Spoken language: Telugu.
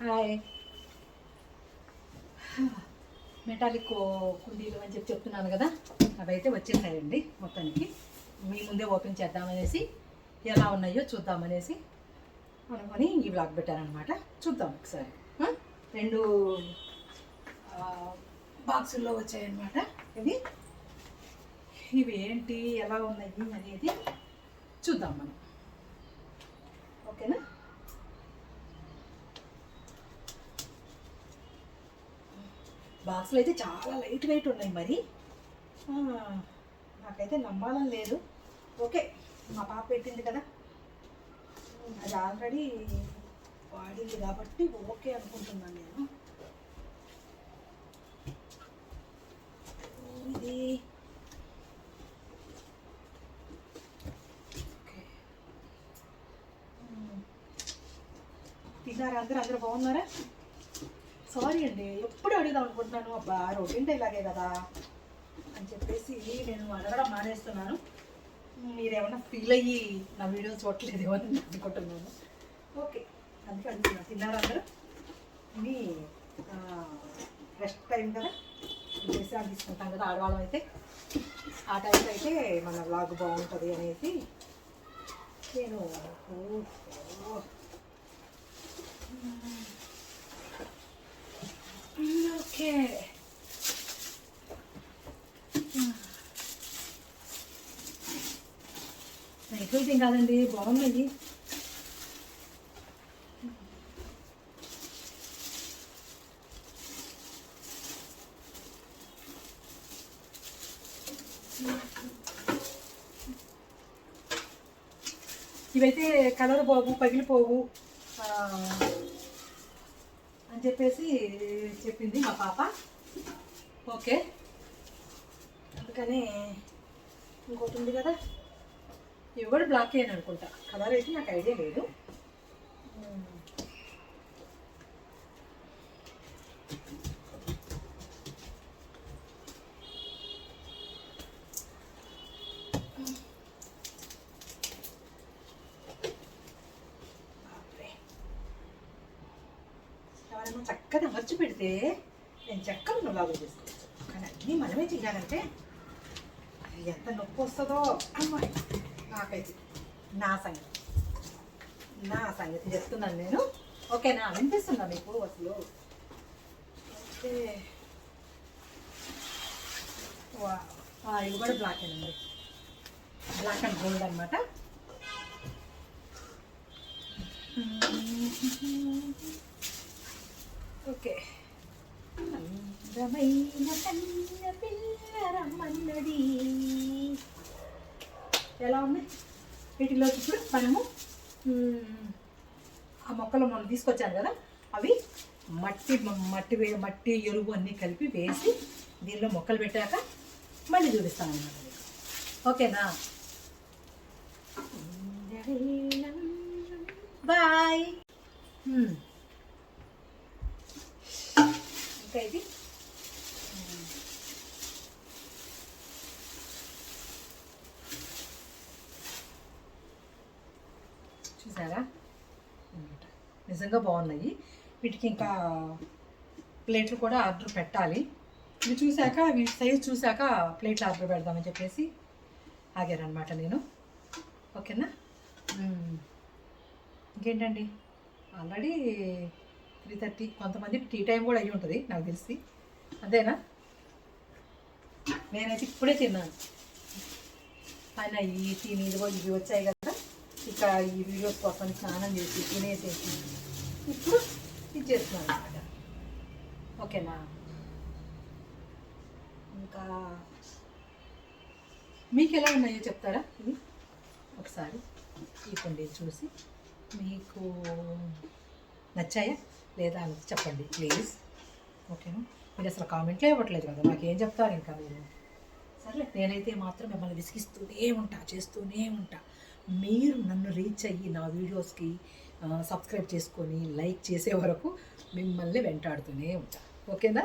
హాయ్. మెటాలిక్ కుండీలు అని చెప్తున్నాను కదా, అవైతే వచ్చేసాయండి మొత్తానికి. మీ ముందే ఓపెన్ చేద్దామనేసి, ఎలా ఉన్నాయో చూద్దామనేసి అనుకొని ఈ బ్లాగ్ పెట్టారనమాట. చూద్దాం ఒకసారి. రెండు బాక్సుల్లో వచ్చాయన్నమాట. ఇవి ఏంటి, ఎలా ఉన్నాయి అనేది చూద్దాం మనం. ఓకేనా? బాక్సులు అయితే చాలా లైట్ వెయిట్ ఉన్నాయి. మరి నాకైతే నమ్మాలని లేదు. ఓకే, మా పాప పెట్టింది కదా, అది ఆల్రెడీ వాడింది కాబట్టి ఓకే అనుకుంటున్నాను నేను. ఇది తిన్నారా అందరూ బాగున్నారా? సారీ అండి, ఎప్పుడు అడుగుదాం అనుకుంటున్నాను, అబ్బా రొటీన్ ఇలాగే కదా అని చెప్పేసి నేను అడగడం మానేస్తున్నాను. మీరేమన్నా ఫీల్ అయ్యి నా వీడియో చూడలేదేమో అని అనుకుంటున్నాను. ఓకే, అందుకే అడుగుతున్నాను. తిన్నారా అందరూ? ఇది రెస్ట్ టైం కదా, విశ్రాంతి తీసుకుంటాం కదా ఆడవాళ్ళం అయితే. ఆ టైంలో అయితే మన వ్లాగ్ బాగుంటుంది అనేసి నేను ఓకే. నైట్ వెయిట్ ఏం కాదండి, బాగున్నాయి. ఇవైతే కలర్ పోవు, పగిలిపోవు అని చెప్పేసి చెప్పింది మా పాప. ఓకే, అందుకని ఇంకోటి ఉంది కదా, ఇవి కూడా బ్లాక్ అయ్యాను అనుకుంటా. కలర్ అయితే నాకు ఐడియా లేదు. ఎవరైనా చక్కగా అమర్చి పెడితే నేను చక్కగా లాగు చేసుకోవచ్చు. కానీ అన్నీ మనమే చేయాలంటే ఎంత నొప్పి వస్తుందో అమ్మాయి. నాకైతే నా సంగతి చెప్తున్నాను నేను. ఓకేనా? వినిపిస్తుందా మీకు అసలు? ఓకే, ఇవి కూడా బ్లాక్ అండి, బ్లాక్ అండ్ గోల్డ్ అనమాట. ఓకే, అందమైన కన్న పిల్లరమ్మన్నది. ఎలా ఉన్నాయి వీటిలో? ఇప్పుడు మనము ఆ మొక్కలు మనం తీసుకొచ్చాను కదా, అవి మట్టి ఎరువు అన్నీ కలిపి వేసి దీనిలో మొక్కలు పెట్టాక మళ్ళీ చూపిస్తాను అన్నమాట. ఓకేనా? బాయ్. ఇంకా ఇది చూసారా, నిజంగా బాగున్నాయి. వీటికి ఇంకా ప్లేట్లు కూడా ఆర్డర్ పెట్టాలి. ఇవి చూశాక, వీటి సైజ్ చూశాక ప్లేట్లు ఆర్డర్ పెడదామని చెప్పేసి ఆగారనమాట నేను. ఓకేనా? ఇంకేంటండి, ఆల్రెడీ 3:30. కొంతమంది టీ టైం కూడా అయ్యి ఉంటుంది నాకు తెలిసి. అంతేనా? నేనైతే ఇప్పుడే తిన్నాను. ఆయన ఈ టీ నీళ్ళు ఇవి వచ్చాయి కదా, ఇక ఈ వీడియోస్ కోసం స్నానం చేసి తినేసేసి ఇప్పుడు ఇది చేస్తున్నాను అనమాట. ఓకేనా? ఇంకా మీకు ఎలా ఉన్నాయో చెప్తారా? ఇది ఒకసారి ఈ కొండి చూసి మీకు నచ్చాయా లేదా అని చెప్పండి ప్లీజ్. ఓకేనా? మీరు అసలు కామెంట్లో ఇవ్వట్లేదు కదా, నాకేం చెప్తారు ఇంకా మీరు. సరే, నేనైతే మాత్రం మిమ్మల్ని చేస్తూనే ఉంటా. మీరు నన్ను రీచ్ అయ్యి నా వీడియోస్కి సబ్స్క్రైబ్ చేసుకొని లైక్ చేసే వరకు మిమ్మల్ని వెంటాడుతూనే ఉంటా. ఓకేనా?